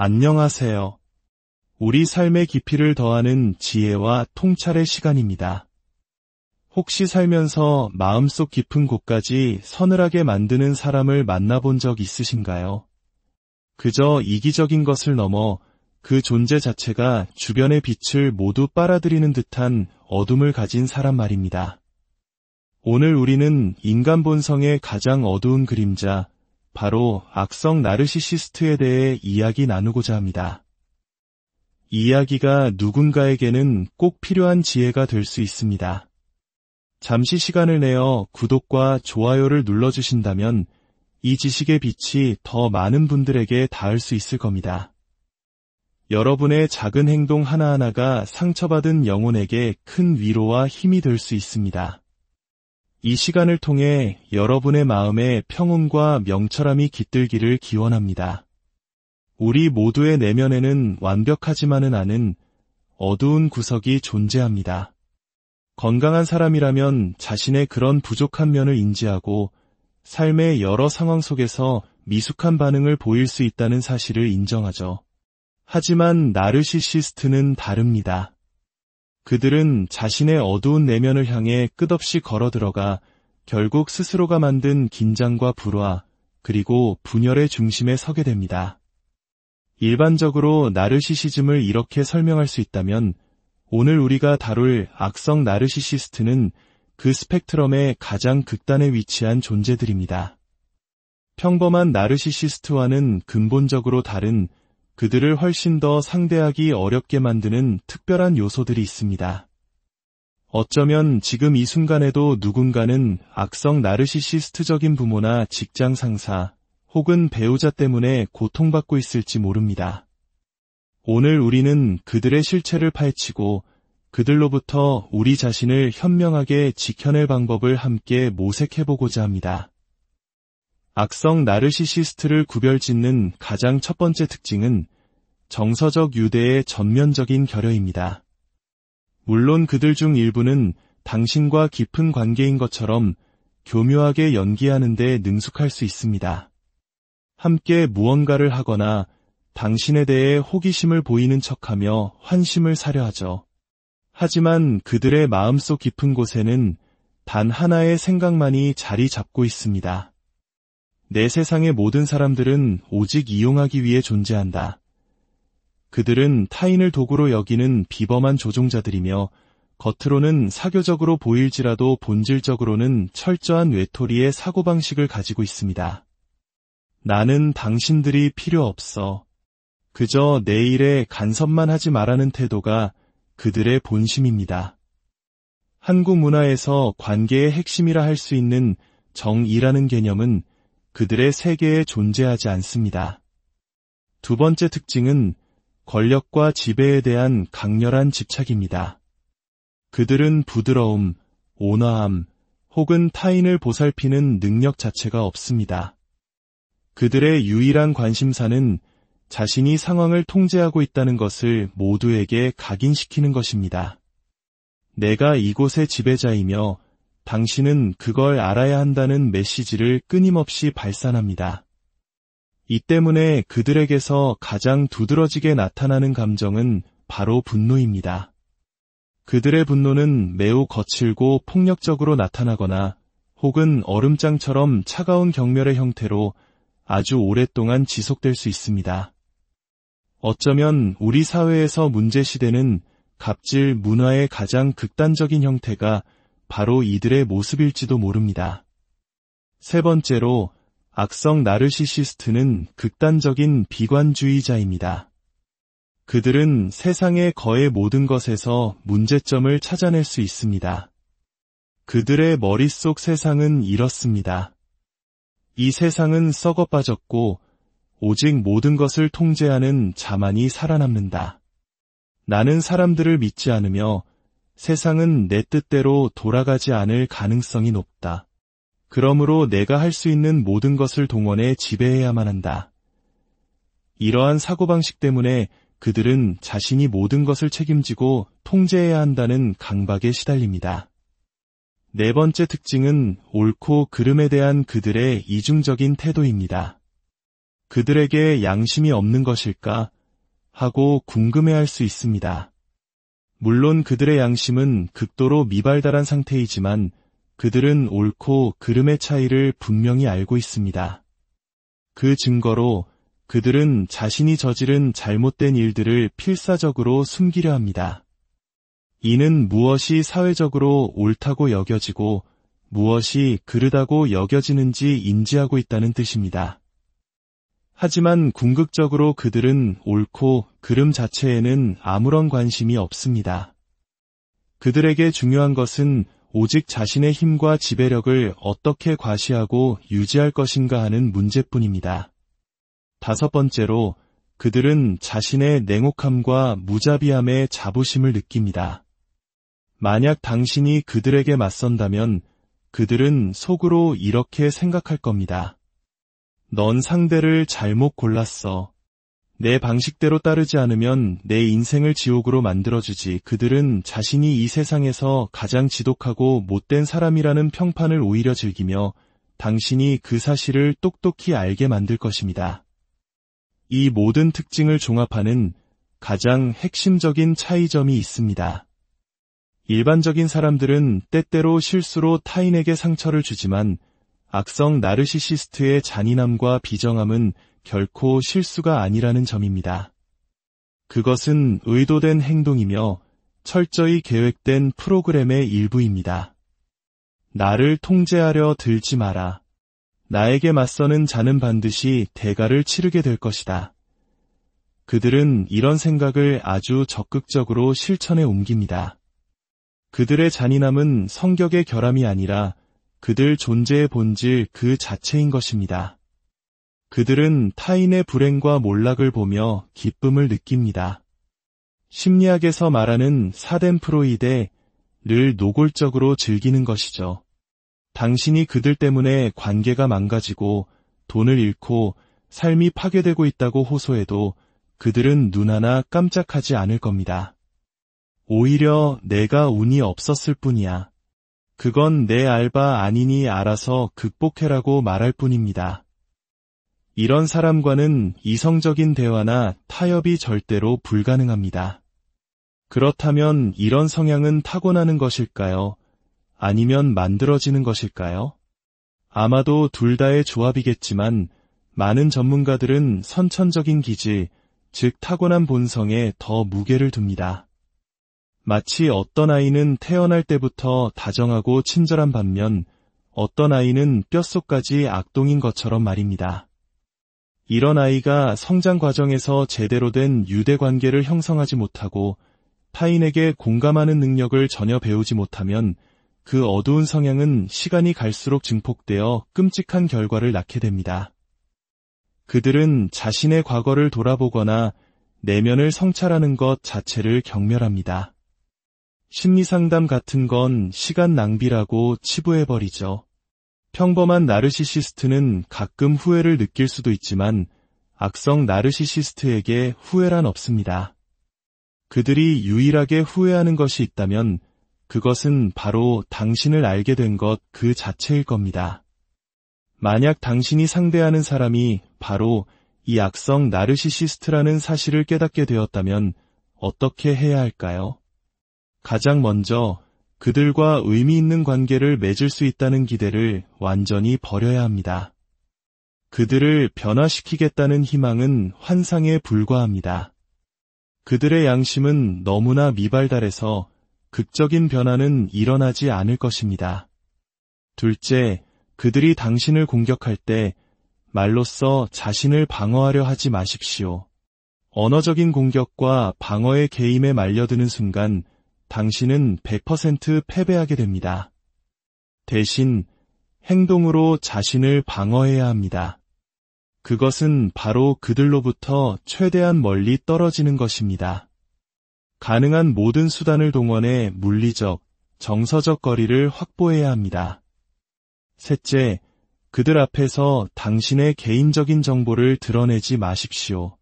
안녕하세요. 우리 삶의 깊이를 더하는 지혜와 통찰의 시간입니다. 혹시 살면서 마음속 깊은 곳까지 서늘하게 만드는 사람을 만나본 적 있으신가요? 그저 이기적인 것을 넘어 그 존재 자체가 주변의 빛을 모두 빨아들이는 듯한 어둠을 가진 사람 말입니다. 오늘 우리는 인간 본성의 가장 어두운 그림자, 바로 악성 나르시시스트에 대해 이야기 나누고자 합니다. 이 이야기가 누군가에게는 꼭 필요한 지혜가 될 수 있습니다. 잠시 시간을 내어 구독과 좋아요를 눌러주신다면 이 지식의 빛이 더 많은 분들에게 닿을 수 있을 겁니다. 여러분의 작은 행동 하나하나가 상처받은 영혼에게 큰 위로와 힘이 될 수 있습니다. 이 시간을 통해 여러분의 마음에 평온과 명철함이 깃들기를 기원합니다. 우리 모두의 내면에는 완벽하지만은 않은 어두운 구석이 존재합니다. 건강한 사람이라면 자신의 그런 부족한 면을 인지하고 삶의 여러 상황 속에서 미숙한 반응을 보일 수 있다는 사실을 인정하죠. 하지만 나르시시스트는 다릅니다. 그들은 자신의 어두운 내면을 향해 끝없이 걸어들어가 결국 스스로가 만든 긴장과 불화, 그리고 분열의 중심에 서게 됩니다. 일반적으로 나르시시즘을 이렇게 설명할 수 있다면 오늘 우리가 다룰 악성 나르시시스트는 그 스펙트럼의 가장 극단에 위치한 존재들입니다. 평범한 나르시시스트와는 근본적으로 다른 그들을 훨씬 더 상대하기 어렵게 만드는 특별한 요소들이 있습니다. 어쩌면 지금 이 순간에도 누군가는 악성 나르시시스트적인 부모나 직장 상사 혹은 배우자 때문에 고통받고 있을지 모릅니다. 오늘 우리는 그들의 실체를 파헤치고 그들로부터 우리 자신을 현명하게 지켜낼 방법을 함께 모색해보고자 합니다. 악성 나르시시스트를 구별짓는 가장 첫 번째 특징은 정서적 유대의 전면적인 결여입니다. 물론 그들 중 일부는 당신과 깊은 관계인 것처럼 교묘하게 연기하는 데 능숙할 수 있습니다. 함께 무언가를 하거나 당신에 대해 호기심을 보이는 척하며 환심을 사려 하죠. 하지만 그들의 마음속 깊은 곳에는 단 하나의 생각만이 자리 잡고 있습니다. 내 세상의 모든 사람들은 오직 이용하기 위해 존재한다. 그들은 타인을 도구로 여기는 비범한 조종자들이며 겉으로는 사교적으로 보일지라도 본질적으로는 철저한 외톨이의 사고방식을 가지고 있습니다. 나는 당신들이 필요 없어. 그저 내 일에 간섭만 하지 말라는 태도가 그들의 본심입니다. 한국 문화에서 관계의 핵심이라 할 수 있는 정의라는 개념은 그들의 세계에 존재하지 않습니다. 두 번째 특징은 권력과 지배에 대한 강렬한 집착입니다. 그들은 부드러움, 온화함, 혹은 타인을 보살피는 능력 자체가 없습니다. 그들의 유일한 관심사는 자신이 상황을 통제하고 있다는 것을 모두에게 각인시키는 것입니다. 내가 이곳의 지배자이며 당신은 그걸 알아야 한다는 메시지를 끊임없이 발산합니다. 이 때문에 그들에게서 가장 두드러지게 나타나는 감정은 바로 분노입니다. 그들의 분노는 매우 거칠고 폭력적으로 나타나거나 혹은 얼음장처럼 차가운 경멸의 형태로 아주 오랫동안 지속될 수 있습니다. 어쩌면 우리 사회에서 문제시되는 갑질 문화의 가장 극단적인 형태가 바로 이들의 모습일지도 모릅니다. 세 번째로, 악성 나르시시스트는 극단적인 비관주의자입니다. 그들은 세상의 거의 모든 것에서 문제점을 찾아낼 수 있습니다. 그들의 머릿속 세상은 이렇습니다. 이 세상은 썩어 빠졌고 오직 모든 것을 통제하는 자만이 살아남는다. 나는 사람들을 믿지 않으며 세상은 내 뜻대로 돌아가지 않을 가능성이 높다. 그러므로 내가 할 수 있는 모든 것을 동원해 지배해야만 한다. 이러한 사고방식 때문에 그들은 자신이 모든 것을 책임지고 통제해야 한다는 강박에 시달립니다. 네 번째 특징은 옳고 그름에 대한 그들의 이중적인 태도입니다. 그들에게 양심이 없는 것일까 하고 궁금해할 수 있습니다. 물론 그들의 양심은 극도로 미발달한 상태이지만 그들은 옳고 그름의 차이를 분명히 알고 있습니다. 그 증거로 그들은 자신이 저지른 잘못된 일들을 필사적으로 숨기려 합니다. 이는 무엇이 사회적으로 옳다고 여겨지고 무엇이 그르다고 여겨지는지 인지하고 있다는 뜻입니다. 하지만 궁극적으로 그들은 옳고 그름 자체에는 아무런 관심이 없습니다. 그들에게 중요한 것은 오직 자신의 힘과 지배력을 어떻게 과시하고 유지할 것인가 하는 문제뿐입니다. 다섯 번째로, 그들은 자신의 냉혹함과 무자비함에 자부심을 느낍니다. 만약 당신이 그들에게 맞선다면 그들은 속으로 이렇게 생각할 겁니다. 넌 상대를 잘못 골랐어. 내 방식대로 따르지 않으면 내 인생을 지옥으로 만들어주지. 그들은 자신이 이 세상에서 가장 지독하고 못된 사람이라는 평판을 오히려 즐기며 당신이 그 사실을 똑똑히 알게 만들 것입니다. 이 모든 특징을 종합하는 가장 핵심적인 차이점이 있습니다. 일반적인 사람들은 때때로 실수로 타인에게 상처를 주지만 악성 나르시시스트의 잔인함과 비정함은 결코 실수가 아니라는 점입니다. 그것은 의도된 행동이며 철저히 계획된 프로그램의 일부입니다. 나를 통제하려 들지 마라. 나에게 맞서는 자는 반드시 대가를 치르게 될 것이다. 그들은 이런 생각을 아주 적극적으로 실천에 옮깁니다. 그들의 잔인함은 성격의 결함이 아니라 그들 존재의 본질 그 자체인 것입니다. 그들은 타인의 불행과 몰락을 보며 기쁨을 느낍니다. 심리학에서 말하는 사덴프로이데를 노골적으로 즐기는 것이죠. 당신이 그들 때문에 관계가 망가지고 돈을 잃고 삶이 파괴되고 있다고 호소해도 그들은 눈 하나 깜짝하지 않을 겁니다. 오히려 내가 운이 없었을 뿐이야. 그건 내 알바 아니니 알아서 극복해라고 말할 뿐입니다. 이런 사람과는 이성적인 대화나 타협이 절대로 불가능합니다. 그렇다면 이런 성향은 타고나는 것일까요? 아니면 만들어지는 것일까요? 아마도 둘 다의 조합이겠지만 많은 전문가들은 선천적인 기질, 즉 타고난 본성에 더 무게를 둡니다. 마치 어떤 아이는 태어날 때부터 다정하고 친절한 반면 어떤 아이는 뼛속까지 악동인 것처럼 말입니다. 이런 아이가 성장 과정에서 제대로 된 유대관계를 형성하지 못하고 타인에게 공감하는 능력을 전혀 배우지 못하면 그 어두운 성향은 시간이 갈수록 증폭되어 끔찍한 결과를 낳게 됩니다. 그들은 자신의 과거를 돌아보거나 내면을 성찰하는 것 자체를 경멸합니다. 심리상담 같은 건 시간 낭비라고 치부해버리죠. 평범한 나르시시스트는 가끔 후회를 느낄 수도 있지만 악성 나르시시스트에게 후회란 없습니다. 그들이 유일하게 후회하는 것이 있다면 그것은 바로 당신을 알게 된 것 그 자체일 겁니다. 만약 당신이 상대하는 사람이 바로 이 악성 나르시시스트라는 사실을 깨닫게 되었다면 어떻게 해야 할까요? 가장 먼저 그들과 의미 있는 관계를 맺을 수 있다는 기대를 완전히 버려야 합니다. 그들을 변화시키겠다는 희망은 환상에 불과합니다. 그들의 양심은 너무나 미발달해서 극적인 변화는 일어나지 않을 것입니다. 둘째, 그들이 당신을 공격할 때 말로써 자신을 방어하려 하지 마십시오. 언어적인 공격과 방어의 게임에 말려드는 순간 당신은 100% 패배하게 됩니다. 대신 행동으로 자신을 방어해야 합니다. 그것은 바로 그들로부터 최대한 멀리 떨어지는 것입니다. 가능한 모든 수단을 동원해 물리적, 정서적 거리를 확보해야 합니다. 셋째, 그들 앞에서 당신의 개인적인 정보를 드러내지 마십시오.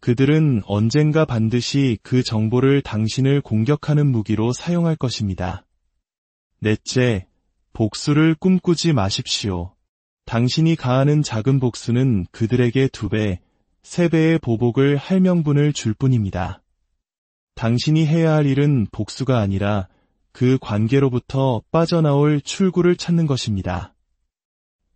그들은 언젠가 반드시 그 정보를 당신을 공격하는 무기로 사용할 것입니다. 넷째, 복수를 꿈꾸지 마십시오. 당신이 가하는 작은 복수는 그들에게 2배, 3배의 보복을 할 명분을 줄 뿐입니다. 당신이 해야 할 일은 복수가 아니라 그 관계로부터 빠져나올 출구를 찾는 것입니다.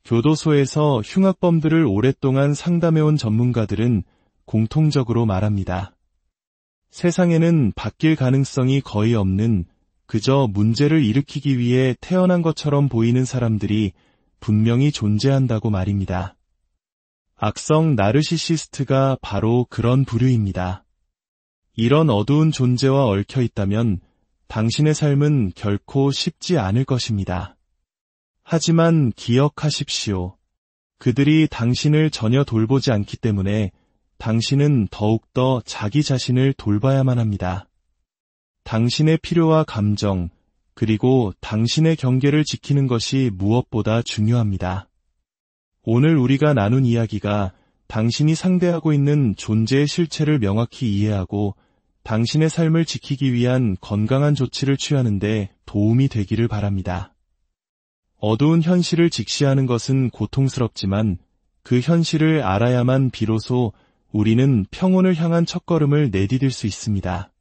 교도소에서 흉악범들을 오랫동안 상담해온 전문가들은 공통적으로 말합니다. 세상에는 바뀔 가능성이 거의 없는, 그저 문제를 일으키기 위해 태어난 것처럼 보이는 사람들이 분명히 존재한다고 말입니다. 악성 나르시시스트가 바로 그런 부류입니다. 이런 어두운 존재와 얽혀 있다면 당신의 삶은 결코 쉽지 않을 것입니다. 하지만 기억하십시오. 그들이 당신을 전혀 돌보지 않기 때문에 당신은 더욱더 자기 자신을 돌봐야만 합니다. 당신의 필요와 감정, 그리고 당신의 경계를 지키는 것이 무엇보다 중요합니다. 오늘 우리가 나눈 이야기가 당신이 상대하고 있는 존재의 실체를 명확히 이해하고 당신의 삶을 지키기 위한 건강한 조치를 취하는 데 도움이 되기를 바랍니다. 어두운 현실을 직시하는 것은 고통스럽지만 그 현실을 알아야만 비로소 우리는 평온을 향한 첫걸음을 내디딜 수 있습니다.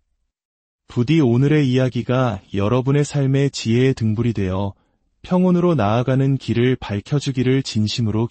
부디 오늘의 이야기가 여러분의 삶의 지혜의 등불이 되어 평온으로 나아가는 길을 밝혀주기를 진심으로